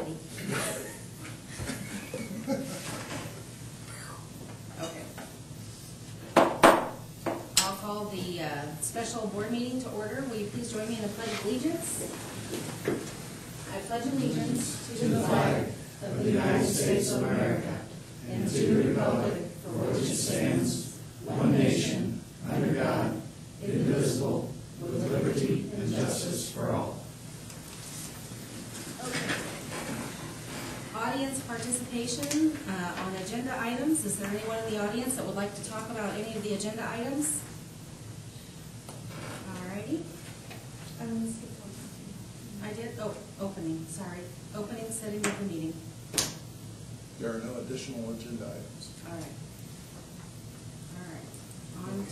everybody. Okay. I'll call the special board meeting to order. Will you please join me in the Pledge of Allegiance? I pledge allegiance to the flag of the United States of America and to the republic for which it stands, one nation, under God, indivisible, with liberty and justice for all. Okay. Audience participation on agenda items. Is there anyone in the audience that would like to talk about any of the agenda items? Alrighty. I did. Oh, opening. Sorry. Opening, setting of the meeting. There are no additional agenda items. All right. All right. On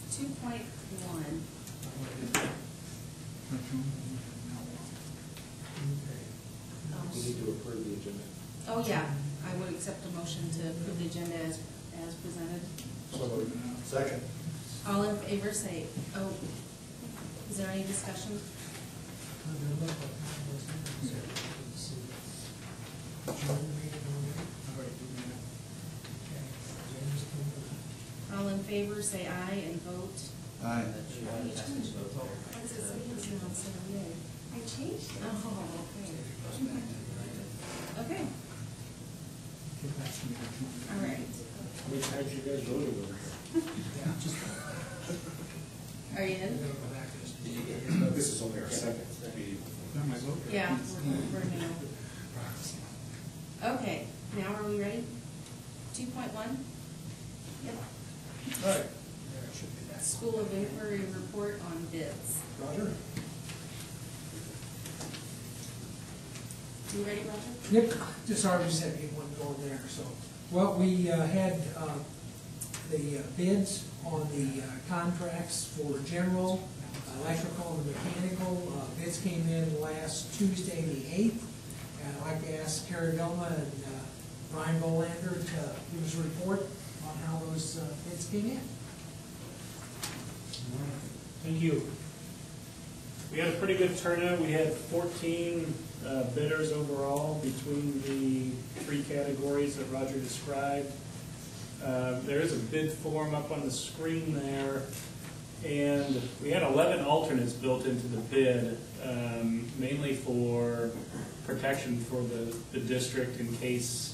2.1. We need to approve the agenda. Oh, yeah. I would accept a motion to approve the agenda as presented. So second. All in favor say, oh, is there any discussion? All in favor say aye and vote. Aye. I changed it. Oh, okay. Okay. All right. How many times you guys voted over Are you in? here? This is only our second. Yeah, we're now. Okay, now are we ready? 2.1? Yep. All right. School of Inquiry report on bids. Roger. You ready, Roger? Yep, just already just had to get one going there. So, well, we had the bids on the contracts for general, electrical, and mechanical. Bids came in last Tuesday, the 8th. And I'd like to ask Carrie Vilma and Brian Bolander to give us a report on how those bids came in. Thank you. We had a pretty good turnout. We had 14 bidders overall between the three categories that Roger described. There is a bid form up on the screen there, and we had 11 alternates built into the bid, mainly for protection for the district in case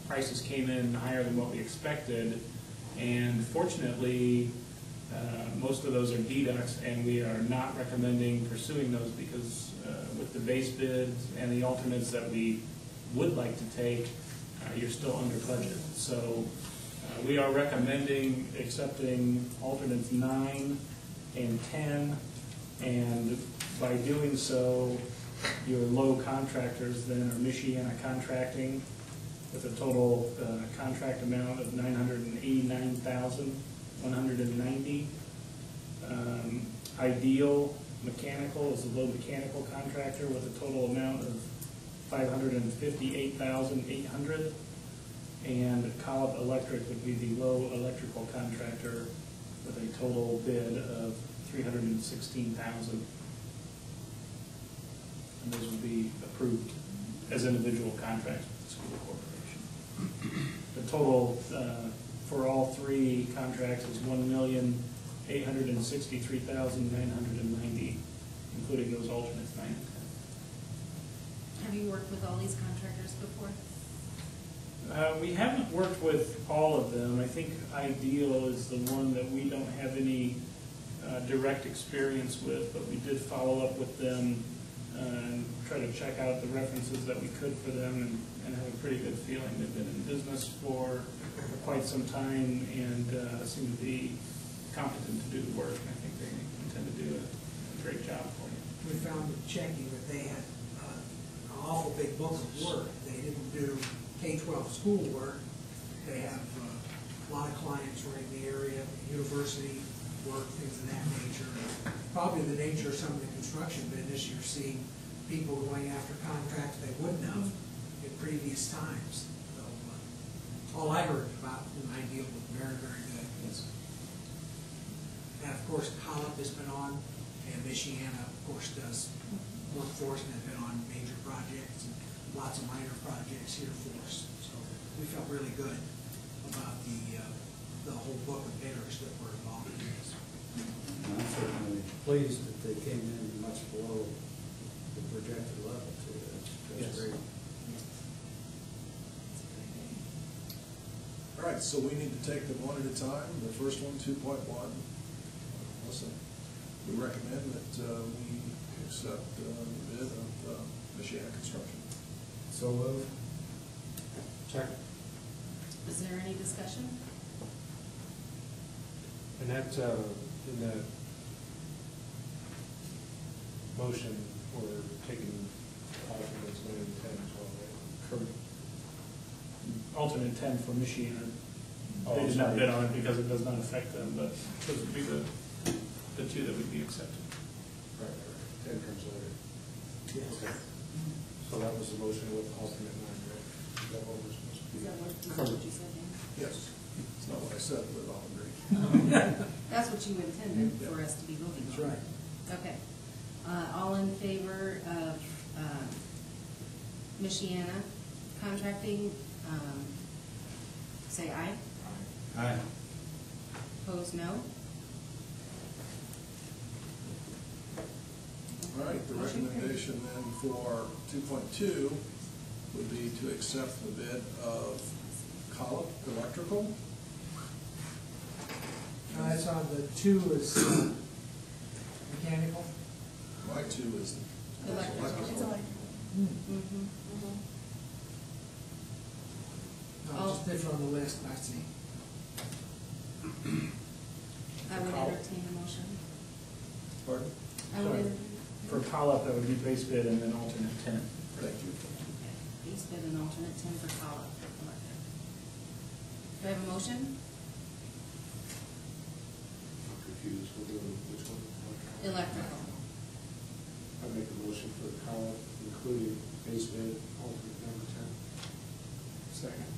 prices came in higher than what we expected. And fortunately, most of those are deducts, and we are not recommending pursuing those because with the base bids and the alternates that we would like to take, you're still under budget. So we are recommending accepting alternates 9 and 10, and by doing so, your low contractors then are Michiana Contracting with a total contract amount of $989,190. Ideal Mechanical is a low mechanical contractor with a total amount of $558,800, and Cobb Electric would be the low electrical contractor with a total bid of $316,000. And those will be approved as individual contracts with the school corporation. The total for all three contracts is $1,863,990, including those alternates 9 and 10. Have you worked with all these contractors before? We haven't worked with all of them. I think Ideal is the one that we don't have any direct experience with, but we did follow up with them and try to check out the references that we could for them, and have a pretty good feeling. They've been in business for quite some time and seem to be competent to do the work, and I think they intend to do a great job for you. We found in checking that they had an awful big book of work. They didn't do K-12 school work. They have a lot of clients right in the area, university work, things of that nature. Probably the nature of some of the construction business, you're seeing people going after contracts they wouldn't have in previous times. So all I heard about an Ideal was very, very good. Yes. And of course, Collop has been on, and Michiana, of course, does workforce and has been on major projects. And lots of minor projects here for us. So we felt really good about the whole book of bidders that were involved in this. I'm certainly pleased that they came in much below the projected level too. Yes. That's great. All right, so we need to take them one at a time. The first one, 2.1. Listen, we recommend that we accept the bid of Michiana Construction. So moved. Second. Is there any discussion? And that, in that motion, we're taking alternates 9, 10, 12, right? For alternate 10 for Michiana. Oh, They did not sorry. bid on it because it does not affect them, but those would be the two that would be accepted. Right, right, 10 comes later. Yes. Okay. So that was the motion with alternate 9, right? Is that what we're supposed to do? Is that what you said, Dan? Yes. It's not what I said, but I'll agree. That's what you intended for us to be voting on. That's right. Okay. All in favor of Michiana contracting, say aye. Aye. Opposed, no. All right, the recommendation then for 2.2 would be to accept the bid of Collip Electrical. It's on the 2 is mechanical. My 2 is Electrical. electrical. Mm-hmm. No, just different on the list, I see. I would entertain a motion. Pardon? I would Sorry. entertain. For call-up, that would be base bid and then alternate 10. Thank you. Okay. Base bid and alternate 10 for call-up. Do I have a motion? I'm confused, we're doing which one? Electrical. I make a motion for the column, including base bid, alternate number 10. Second.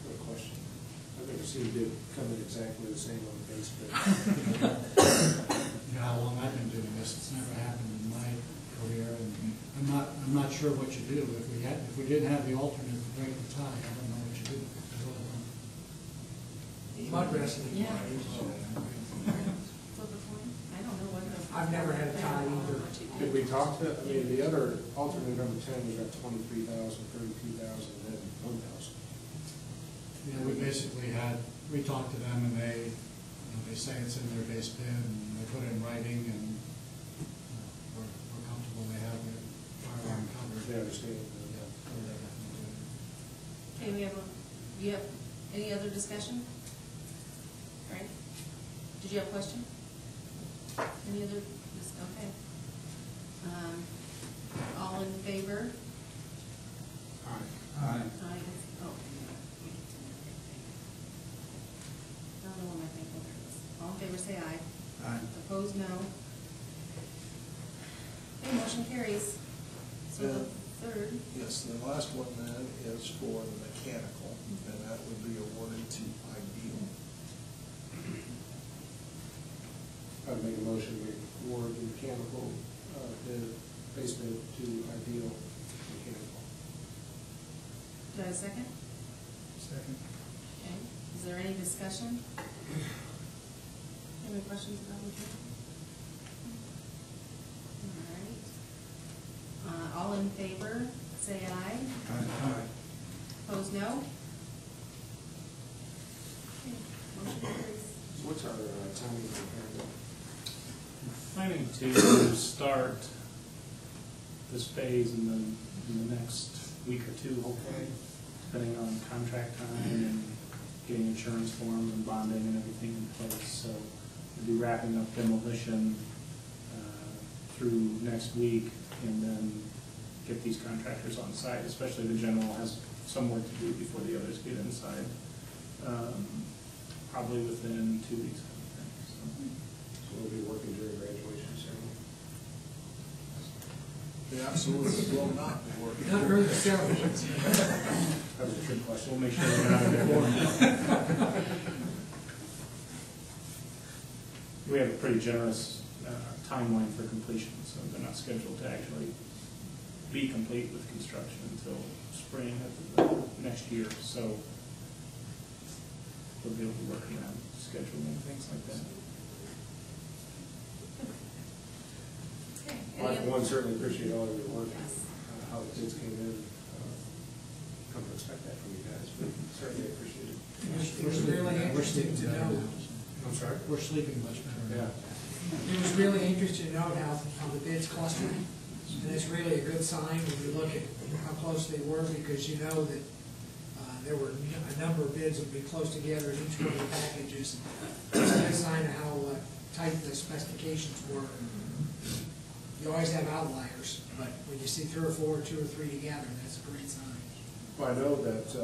Got a question. I've never seen bid come in exactly the same on the base bid. You know how long I've been doing this, it's never happened in my career, and I'm not sure what you do. If we didn't have the alternate to break the tie, I don't know what you do. Mud wrestling. Yeah. Flip a coin? I don't know what the. I've never had a tie either. Did we talk to, I mean, the other alternate number 10, we got 23,000, 32,000, and 1,000. You know, we talked to them, and they say it's in their base bid, and they put it in writing, and we're comfortable they have it fire alarm covered. They understand. Okay, you have any other discussion? All right. Did you have a question? Any other, okay. All in favor? Aye. Aye. Aye. Oh. I don't know what my thing is. All in favor, say aye. Aye. Opposed, no. Okay, motion carries. So the third, Yes, the last one then is for the mechanical, and that would be awarded to Ideal. I'd make a motion, we award the mechanical, bid, base bid to Ideal Mechanical. do I have a second? Second. Okay, is there any discussion? Any questions about the bid? All right. All in favor, say aye. Aye. Opposed, no? Okay, motion carries. So what's our timing on that? Planning to start this phase in the next week or two, hopefully, depending on contract time and getting insurance forms and bonding and everything in place. So we'll be wrapping up demolition through next week, and then get these contractors on site, especially the general has some work to do before the others get inside. Probably within 2 weeks, I think. So we'll be working during graduation ceremony. They absolutely will not be working. Not during the ceremony. That was a trick So question. we'll make sure they're not there. We have a pretty generous timeline for completion, so they're not scheduled to actually be complete with construction until spring of the next year, so we'll be able to work around scheduling and things like that. Okay. I, Any for one, other- certainly appreciate all of your work, Yes. how the kids came in. Come to expect that from you guys, but certainly appreciate it. It was really interesting to know, I'm sorry? We're sleeping much better now. Yeah. it was really interesting to note how the bids clustered. And it's really a good sign when you look at how close they were, because you know that there were a number of bids that would be close together in each one of the packages. It's a good sign of how tight the specifications were. You always have outliers, but when you see 3 or 4, 2 or 3 together, that's a great sign. Well, I know that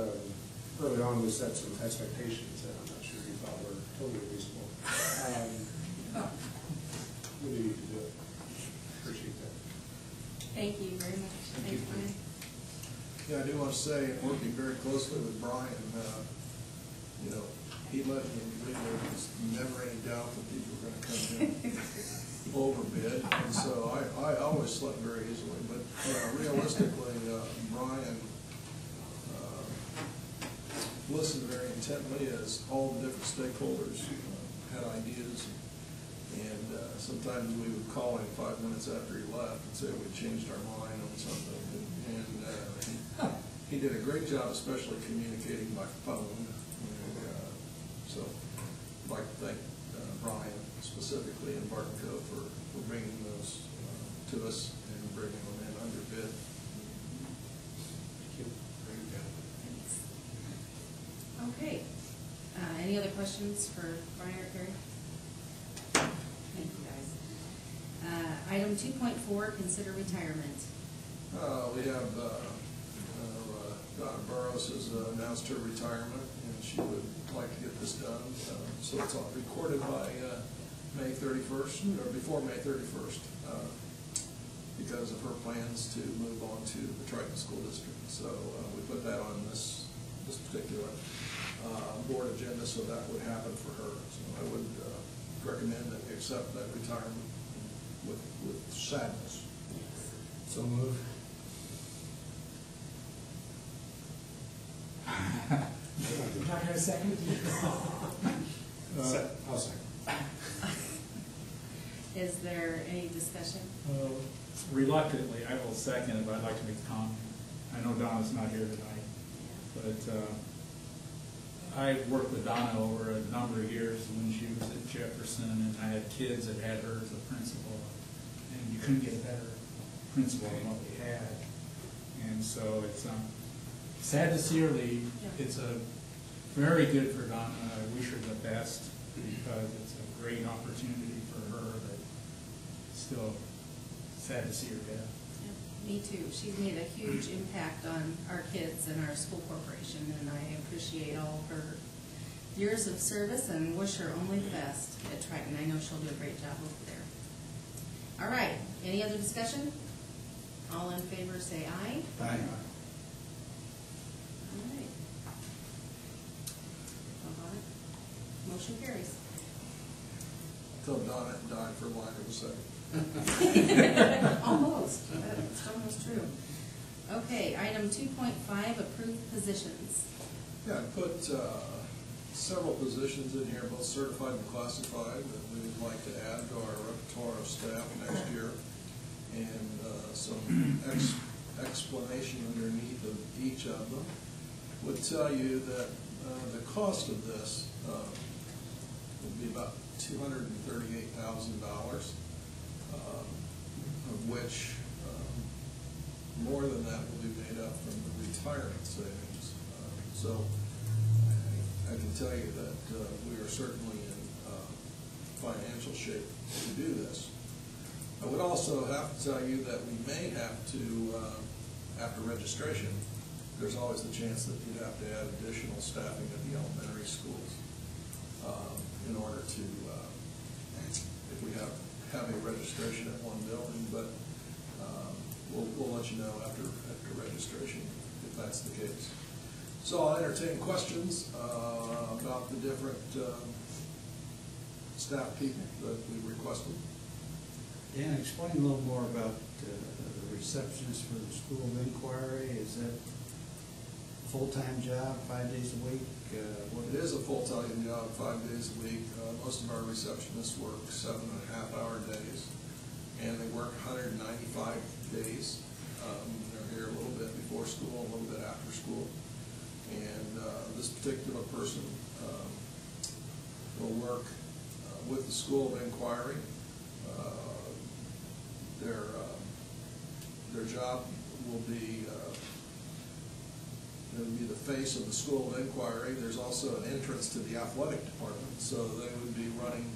early on we set some expectations that I'm not sure you thought were totally reasonable. We need to do it. Appreciate that. Thank you very much. Thank you. Thanks, Brian. Yeah, I do want to say, working very closely with Brian, you know, he let me, there was never any doubt that these were going to come in overbid, and so I always slept very easily, but realistically, Brian listened very intently as all the different stakeholders had ideas, and sometimes we would call him 5 minutes after he left and say we changed our mind on something, and he did a great job, especially communicating by phone. And, so I'd like to thank Brian specifically and Barton Co. for bringing those to us and bringing them in under bid. Thank you. Very good. Thanks. Okay. Any other questions for Brian or Carrie? Thank you, guys. Item 2.4, consider retirement. We have Donna Burrows has announced her retirement, and she would like to get this done. So it's all recorded by May 31st, or before May 31st, because of her plans to move on to the Triton School District. So we put that on this particular board agenda, so that would happen for her. So I would recommend that we accept that retirement with sadness. So move. Not going to second? I'll second. Is there any discussion? Reluctantly, I will second it, but I'd like to make a comment. I know Donna's not here tonight, but I worked with Donna over a number of years when she was at Jefferson, and I had kids that had her as a principal, and you couldn't get a better principal than what we had. And so it's sad to see her leave. It's very good for Donna. I wish her the best, because it's a great opportunity for her, but still sad to see her death. Me too. She's made a huge impact on our kids and our school corporation, and I appreciate all of her years of service and wish her only the best at Triton. I know she'll do a great job over there. All right, any other discussion? All in favor say aye. Aye. All right. Motion carries. Tell Donna it died for lack of a second. Almost. That's almost true. Okay, item 2.5, approved positions. Yeah, I put several positions in here, both certified and classified, that we would like to add to our repertoire of staff next year, and some explanation underneath of each of them would tell you that the cost of this would be about $238,000, of which more than that will be made up from the retirement savings. So I can tell you that we are certainly in financial shape to do this. I would also have to tell you that we may have to, after registration, there's always the chance that you'd have to add additional staffing at the elementary schools in order to, if we have a registration at one building, but we'll let you know after registration if that's the case. So I'll entertain questions about the different staff people that we requested. Dan, explain a little more about the receptionist for the school of inquiry. Is that a full-time job, 5 days a week? It is a full-time job, 5 days a week. Most of our receptionists work 7.5-hour days, and they work 195 days. They're here a little bit before school, a little bit after school. And this particular person will work with the School of Inquiry. Their job will be the face of the School of Inquiry. There's also an entrance to the athletic department, so they would be running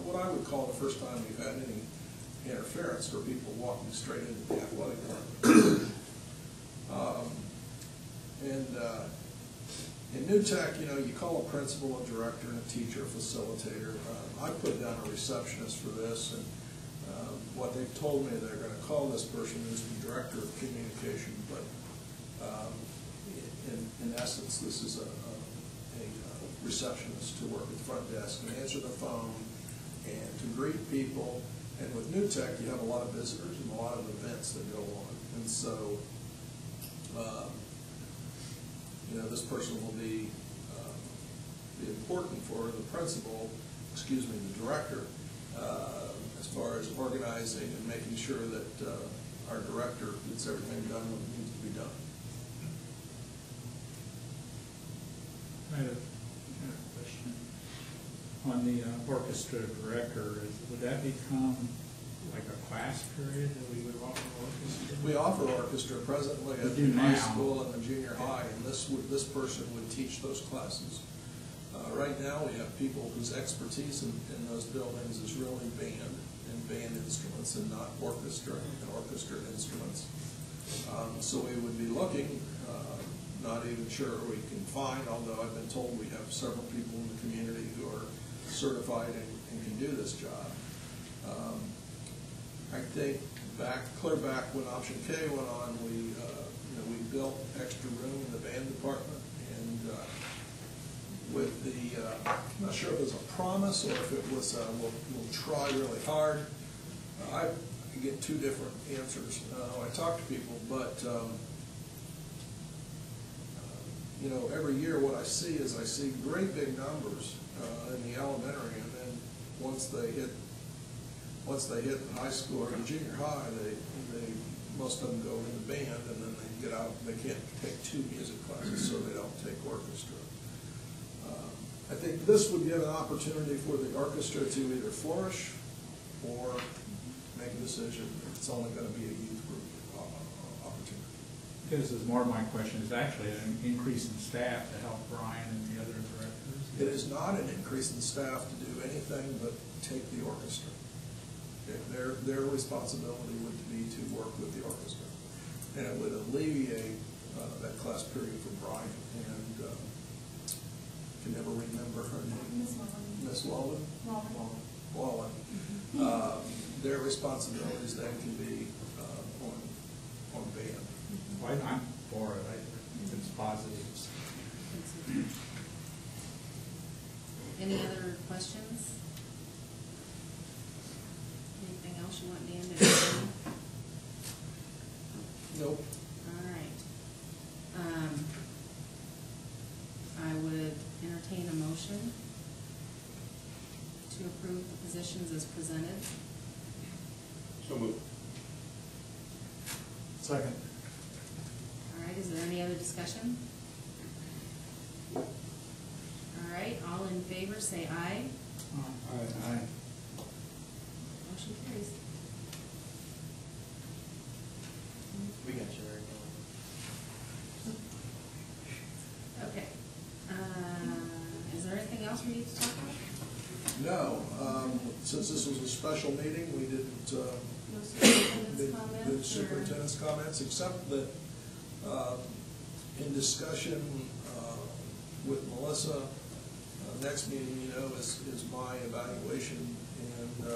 what I would call the first time we've had any interference, or people walking straight into the athletic department. In New Tech, you call a principal, a director, and a teacher, a facilitator. I put down a receptionist for this, and what they've told me they're going to call this person is the director of communication, but in essence, this is a receptionist to work at the front desk and answer the phone and to greet people. And with New Tech, you have a lot of visitors and a lot of events that go on, and so this person will be important for the principal, the director, as far as organizing and making sure that our director gets everything done when it needs to be done. I had a question. On the orchestra director, would that become like a class period that we would offer orchestra? We offer orchestra presently at the high school and the junior high, and this person would teach those classes. Right now, we have people whose expertise in those buildings is really band and band instruments, and not orchestra and orchestra instruments. So we would be looking, not even sure we can find, although I've been told we have several people in the community who are certified and can do this job. I think clear back when Option K went on, we built extra room in the band department, and with the, I'm not sure if it was a promise or if it was we'll try really hard. I get two different answers when I talk to people, but every year what I see is great big numbers in the elementary, and then once they hit high school or the junior high, they most of them go into band, and then they get out. They can't take 2 music classes, so they don't take orchestra. I think this would give an opportunity for the orchestra to either flourish or make a decision if it's only going to be a youth group opportunity. This is more of my question, is actually an increase in staff to help Brian and the other directors? It is not an increase in staff to do anything but take the orchestra. Their responsibility would be to work with the orchestra, and it would alleviate that class period for Brian. And I can never remember her name. Miss Wallen. Wallen. Their responsibilities then can be on band. Well, I'm for it. I think it's positives. Any other questions? Anything else you want Dan to do? Nope. All right. I would entertain a motion to approve the positions as presented. So moved. Second. All right, is there any other discussion? All right, all in favor say aye. Aye. Motion carries. We got you right now. Okay. Is there anything else we need to talk about? No. Since this was a special meeting, we didn't No superintendent's comments? did superintendent's comments, except that in discussion with Melissa, next meeting, is my evaluation and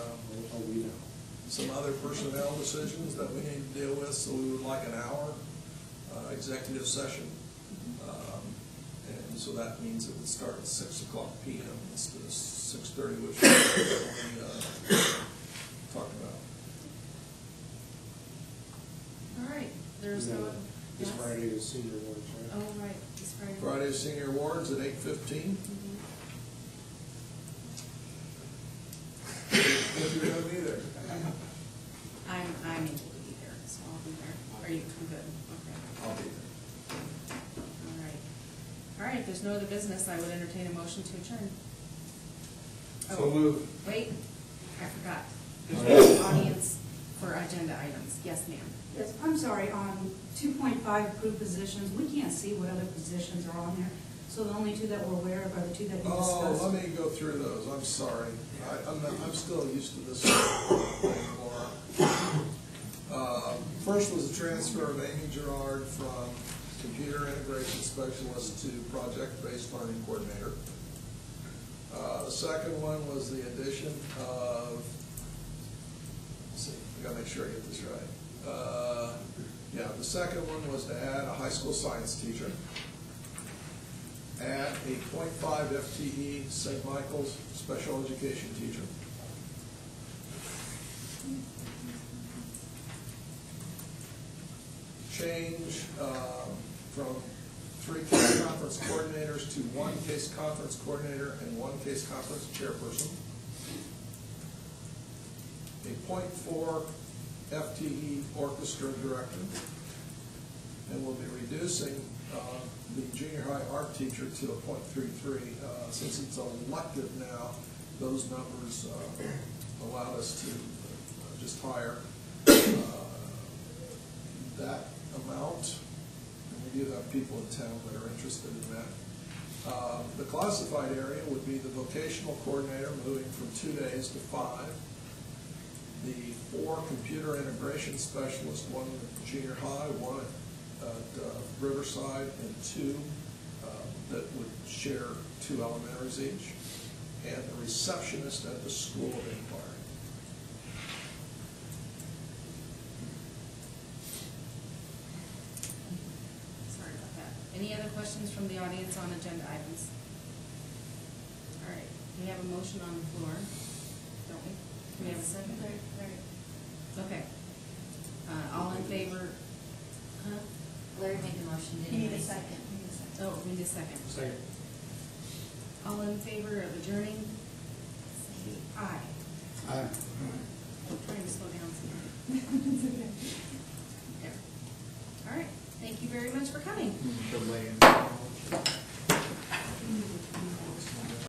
some other personnel decisions that we need to deal with. So we would like an hour executive session, and so that means it would start at 6:00 p.m. instead of 6:30, which we talked about. there's no? This Yes? Friday is senior awards, right? Oh, right, this Friday. Friday's senior awards at 8:15. Mhm. If you're gonna be there. I'm able to be there, so I'll be there. Are you good? Okay. I'll be there. All right. All right, if there's no other business, I would entertain a motion to adjourn. So moved. Wait, I forgot. Audience for agenda items. Yes, ma'am. Yes, I'm sorry, on 2.5 approved positions, we can't see what other positions are on there. So the only two that we're aware of are the two that you Oh, discussed. let me go through those, I'm sorry. I'm still used to this thing, Laura. First was the transfer of Amy Gerard from computer integration specialist to project-based learning coordinator. The second one was the addition of, let's see, I gotta make sure I get this right. The second one was to add a high school science teacher, add a .5 FTE St. Michael's special education teacher, change from 3 case conference coordinators to 1 case conference coordinator and 1 case conference chairperson, a .4 FTE orchestra director, and we'll be reducing the junior high art teacher to a .33. Since it's elective now, those numbers allowed us to just hire that amount. And we do have people in town that are interested in that. The classified area would be the vocational coordinator, moving from 2 days to 5. The 4 computer integration specialists, 1 at junior high, 1 at Riverside, and 2 that would share 2 elementaries each, and the receptionist at the School of Inquiry. Sorry about that. Any other questions from the audience on agenda items? All right, we have a motion on the floor, don't we? Do we have a second? Okay. All in favor? Huh? Larry made the motion, You didn't need he? a second. Oh, we need a second. Second. All in favor of adjourning? Say aye. Aye. I'm trying to slow down some. There. All right, thank you very much for coming. Delaying.